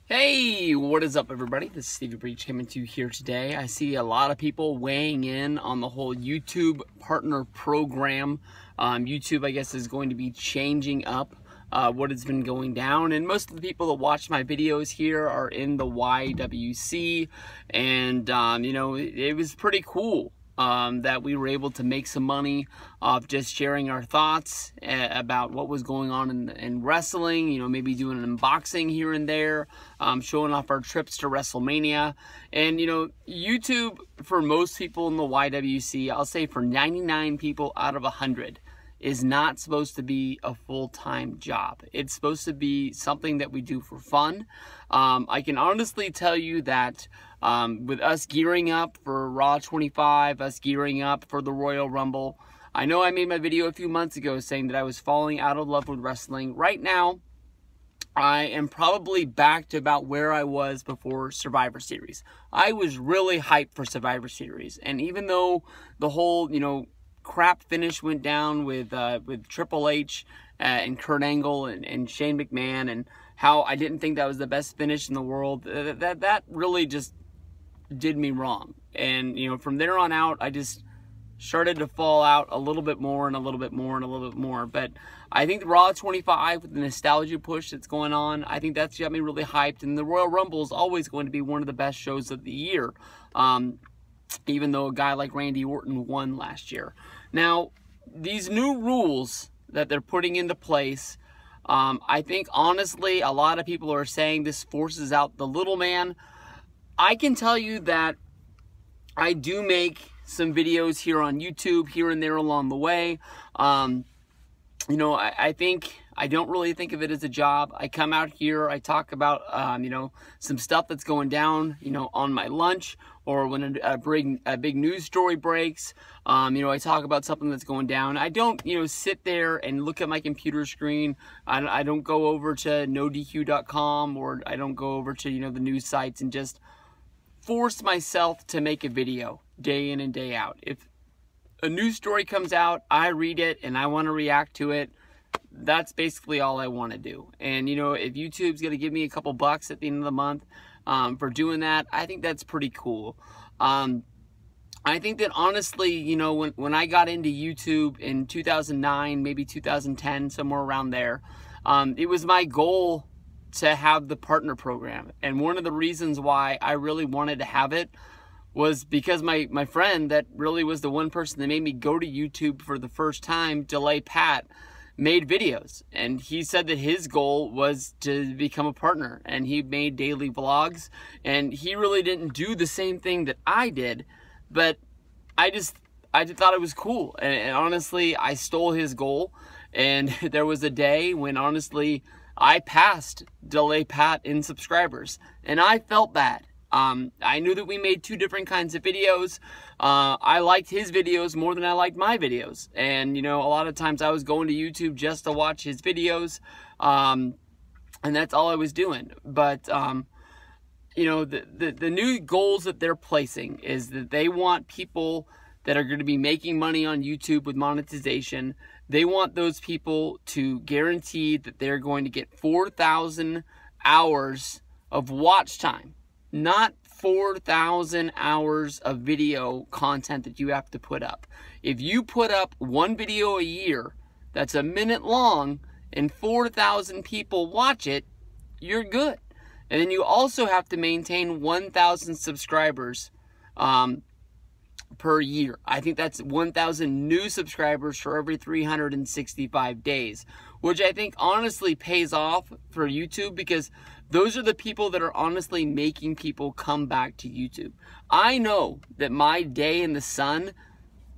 Hey, what is up everybody? This is steviebreech coming to you here today. I see a lot of people weighing in on the whole YouTube partner program. YouTube, I guess, is going to be changing up what has been going down, and most of the people that watch my videos here are in the YWC, and you know, it was pretty cool that we were able to make some money off just sharing our thoughts about what was going on in wrestling, you know, maybe doing an unboxing here and there, showing off our trips to WrestleMania. And, you know, YouTube, for most people in the YWC, I'll say for 99 people out of 100, is not supposed to be a full-time job. It's supposed to be something that we do for fun. I can honestly tell you that with us gearing up for Raw 25, us gearing up for the Royal Rumble, I know I made my video a few months ago saying that I was falling out of love with wrestling. Right now, I am probably back to about where I was before Survivor Series. I was really hyped for Survivor Series, and even though the whole, you know, crap finish went down with Triple H and Kurt Angle and Shane McMahon, and how I didn't think that was the best finish in the world, that really just did me wrong. And, you know, from there on out, I just started to fall out a little bit more and a little bit more and a little bit more. But I think the Raw 25, with the nostalgia push that's going on, I think that's got me really hyped. And the Royal Rumble is always going to be one of the best shows of the year, even though a guy like Randy Orton won last year. Now, these new rules that they're putting into place, I think, honestly, a lot of people are saying this forces out the little man. I can tell you that I do make some videos here on YouTube, here and there along the way. You know, I don't really think of it as a job. I come out here, I talk about, you know, some stuff that's going down, you know, on my lunch, or when a big news story breaks. You know, I talk about something that's going down. I don't, you know, sit there and look at my computer screen. I don't go over to nodq.com, or I don't go over to, you know, the news sites and just force myself to make a video day in and day out. If a news story comes out, I read it and I want to react to it. That's basically all I want to do. And, you know, if YouTube's going to give me a couple bucks at the end of the month for doing that, I think that's pretty cool. I think that, honestly, you know, when I got into YouTube in 2009, maybe 2010, somewhere around there, it was my goal to have the partner program. And one of the reasons why I really wanted to have it was because my friend that really was the one person that made me go to YouTube for the first time, Delay Pat, made videos. And he said that his goal was to become a partner, and he made daily vlogs, and he really didn't do the same thing that I did, but I just thought it was cool. And honestly, I stole his goal. And there was a day when, honestly, I passed Delay Pat in subscribers, and I felt bad. I knew that we made two different kinds of videos. I liked his videos more than I liked my videos. And, you know, a lot of times I was going to YouTube just to watch his videos. And that's all I was doing. But, you know, the new goals that they're placing is that they want people that are going to be making money on YouTube with monetization. They want those people to guarantee that they're going to get 4,000 hours of watch time. Not 4,000 hours of video content that you have to put up. If you put up one video a year that's a minute long and 4,000 people watch it, you're good. And then you also have to maintain 1,000 subscribers per year. I think that's 1,000 new subscribers for every 365 days, which I think honestly pays off for YouTube, because those are the people that are honestly making people come back to YouTube. I know that my day in the sun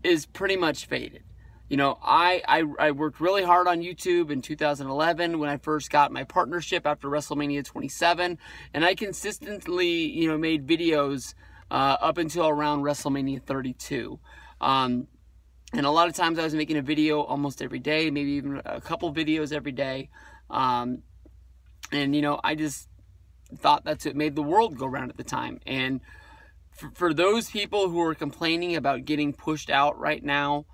is pretty much faded. You know, I worked really hard on YouTube in 2011 when I first got my partnership after WrestleMania 27, and I consistently, you know, made videos up until around WrestleMania 32. And a lot of times I was making a video almost every day, maybe even a couple videos every day. And, you know, I just thought that's what made the world go round at the time. And for those people who are complaining about getting pushed out right now,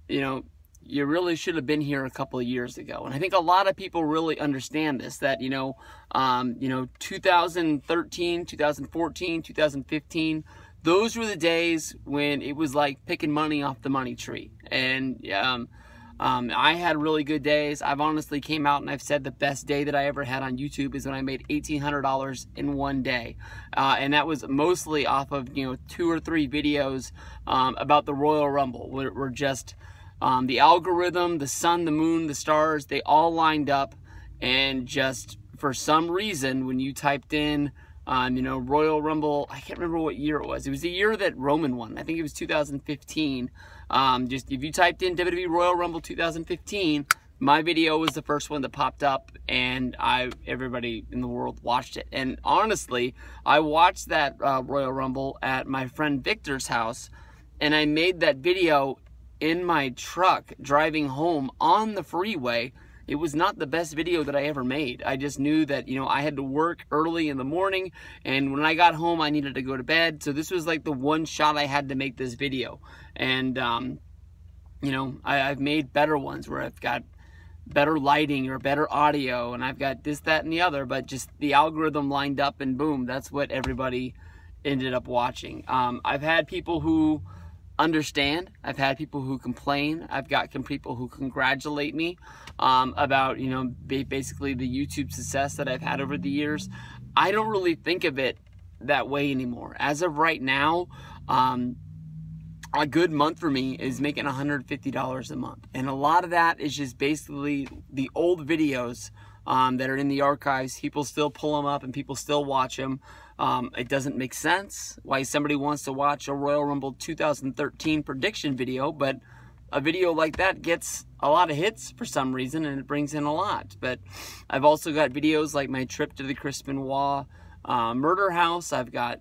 you know, you really should have been here a couple of years ago. And I think a lot of people really understand this, that, 2013, 2014, 2015, those were the days when it was like picking money off the money tree. And I had really good days. I've honestly came out and I've said the best day that I ever had on YouTube is when I made $1,800 in one day. And that was mostly off of, 2 or 3 videos about the Royal Rumble. We're just, the algorithm, the sun, the moon, the stars, they all lined up. And just for some reason, when you typed in, Royal Rumble, I can't remember what year it was. It was the year that Roman won. I think it was 2015. Just if you typed in WWE Royal Rumble 2015, my video was the first one that popped up, and everybody in the world watched it. And honestly, I watched that Royal Rumble at my friend Victor's house, and I made that video in my truck driving home on the freeway. It was not the best video that I ever made. I just knew that, I had to work early in the morning, and when I got home, I needed to go to bed. So this was like the one shot I had to make this video. And, I've made better ones where I've got better lighting or better audio, and I've got this, that, and the other, but just the algorithm lined up, and boom, that's what everybody ended up watching. I've had people who understand. I've had people who complain. I've got some people who congratulate me about, basically the YouTube success that I've had over the years. I don't really think of it that way anymore. As of right now, a good month for me is making $150 a month. And a lot of that is just basically the old videos that are in the archives. People still pull them up and people still watch them. It doesn't make sense why somebody wants to watch a Royal Rumble 2013 prediction video, but a video like that gets a lot of hits for some reason, and it brings in a lot. But I've also got videos like my trip to the Chris Benoit murder house. I've got,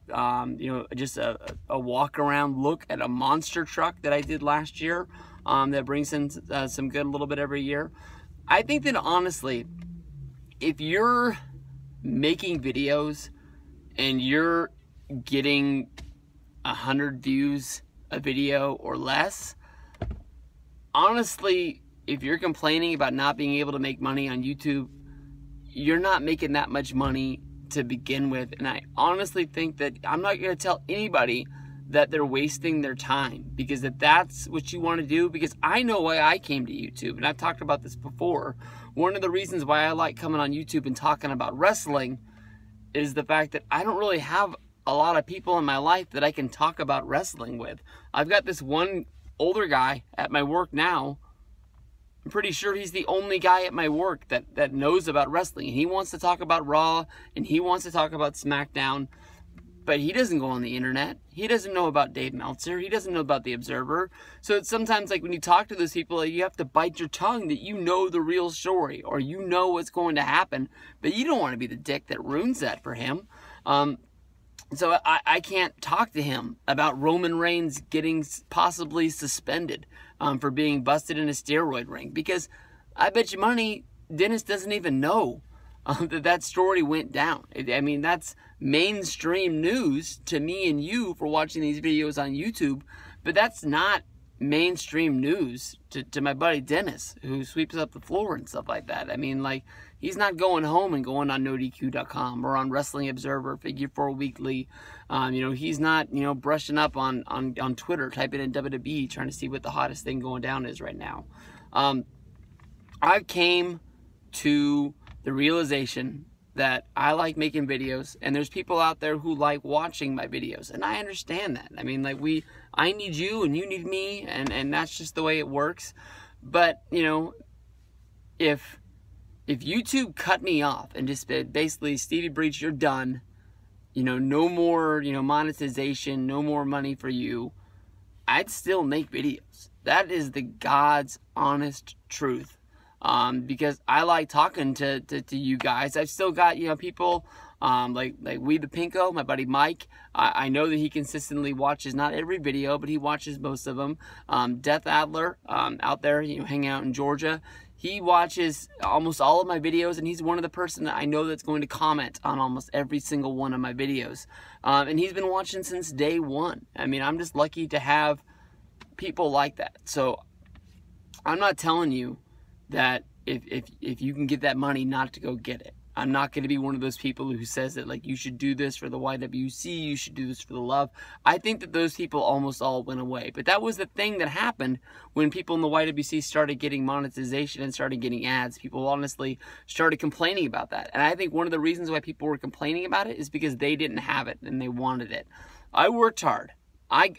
just a walk around look at a monster truck that I did last year that brings in some good a little bit every year. I think that honestly, if you're making videos and you're getting 100 views a video or less, honestly, if you're complaining about not being able to make money on YouTube, you're not making that much money to begin with. And I honestly think that I'm not going to tell anybody that they're wasting their time, because if that's what you want to do, because I know why I came to YouTube, and I've talked about this before. One of the reasons why I like coming on YouTube and talking about wrestling is the fact that I don't really have a lot of people in my life that I can talk about wrestling with. I've got this one older guy at my work now. I'm pretty sure he's the only guy at my work that knows about wrestling. And he wants to talk about Raw, and he wants to talk about SmackDown, but he doesn't go on the internet. He doesn't know about Dave Meltzer. He doesn't know about The Observer. So it's sometimes like when you talk to those people, you have to bite your tongue that you know the real story, or you know what's going to happen, but you don't want to be the dick that ruins that for him. So I can't talk to him about Roman Reigns getting possibly suspended for being busted in a steroid ring, because I bet you money Dennis doesn't even know that story went down. I mean, that's mainstream news to me and you for watching these videos on YouTube, but that's not mainstream news to my buddy Dennis, who sweeps up the floor and stuff like that. I mean, like, he's not going home and going on NoDQ.com or on Wrestling Observer, Figure 4 Weekly. He's not, brushing up on Twitter, typing in WWE, trying to see what the hottest thing going down is right now. I came to the realization that I like making videos, and there's people out there who like watching my videos, and I understand that. I mean, like, I need you and you need me, and that's just the way it works. But, if YouTube cut me off and just said, basically, Stevie Breech, you're done, no more, monetization, no more money for you, I'd still make videos. That is the God's honest truth. Because I like talking to you guys. I've still got, people like We the Pinko, my buddy Mike. I know that he consistently watches not every video, but he watches most of them. Death Adler, out there, hanging out in Georgia. He watches almost all of my videos, and he's one of the person that I know that's going to comment on almost every single one of my videos. And he's been watching since day one. I mean, I'm just lucky to have people like that. So I'm not telling you that if you can get that money, not to go get it. I'm not going to be one of those people who says that, like, you should do this for the YWC, you should do this for the love. I think that those people almost all went away. But that was the thing that happened when people in the YWC started getting monetization and started getting ads. People honestly started complaining about that. And I think one of the reasons why people were complaining about it is because they didn't have it and they wanted it. I worked hard. I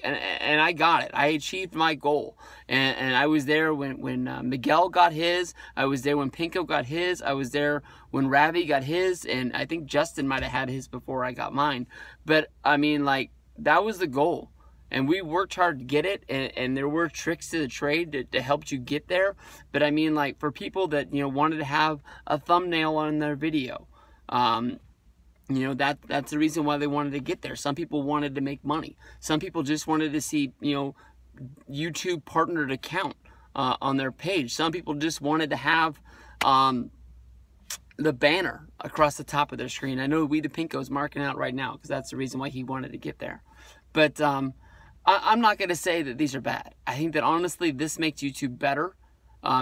got it. I achieved my goal, and I was there when Miguel got his. I was there when Pinko got his. I was there when Ravi got his, and I think Justin might have had his before I got mine. But I mean, like, that was the goal, and we worked hard to get it. And there were tricks to the trade to help you get there. But I mean, like, for people that, you know, wanted to have a thumbnail on their video, you know, that's the reason why they wanted to get there. Some people wanted to make money. Some people just wanted to see, you know, YouTube partnered account on their page. Some people just wanted to have the banner across the top of their screen. I know We the Pinko is marking out right now because that's the reason why he wanted to get there. But I'm not going to say that these are bad. I think that honestly this makes YouTube better.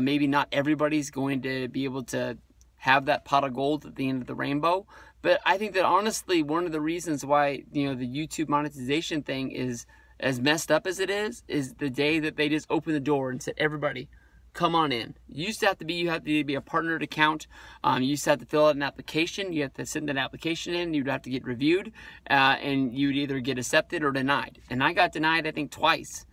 Maybe not everybody's going to be able to have that pot of gold at the end of the rainbow. But I think that honestly, one of the reasons why, you know, the YouTube monetization thing is as messed up as it is the day that they just opened the door and said, everybody, come on in. You used to have to be a partnered account. You used to have to fill out an application. You have to send an application in. You'd have to get reviewed, and you'd either get accepted or denied. And I got denied, I think, twice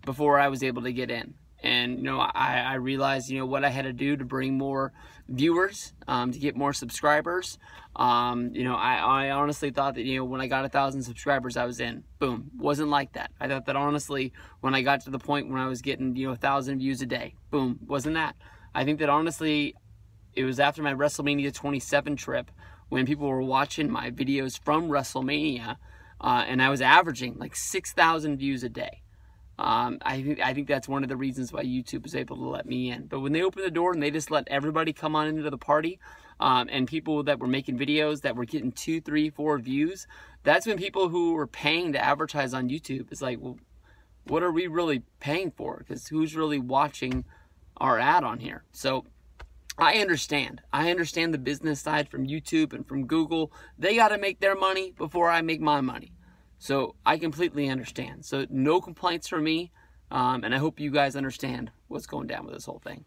before I was able to get in. And, you know, I realized, you know, what I had to do to bring more viewers, to get more subscribers. You know, I honestly thought that, you know, when I got 1,000 subscribers, I was in. Boom. Wasn't like that. I thought that honestly, when I got to the point when I was getting, you know, 1,000 views a day, boom, wasn't that. I think that honestly, it was after my WrestleMania 27 trip when people were watching my videos from WrestleMania, and I was averaging like 6,000 views a day. I think that's one of the reasons why YouTube was able to let me in. But when they opened the door and they just let everybody come on into the party, and people that were making videos that were getting 2, 3, 4 views, that's when people who were paying to advertise on YouTube is like, well, what are we really paying for? Because who's really watching our ad on here? So I understand. I understand the business side from YouTube and from Google. They got to make their money before I make my money. So I completely understand. So no complaints from me, and I hope you guys understand what's going down with this whole thing.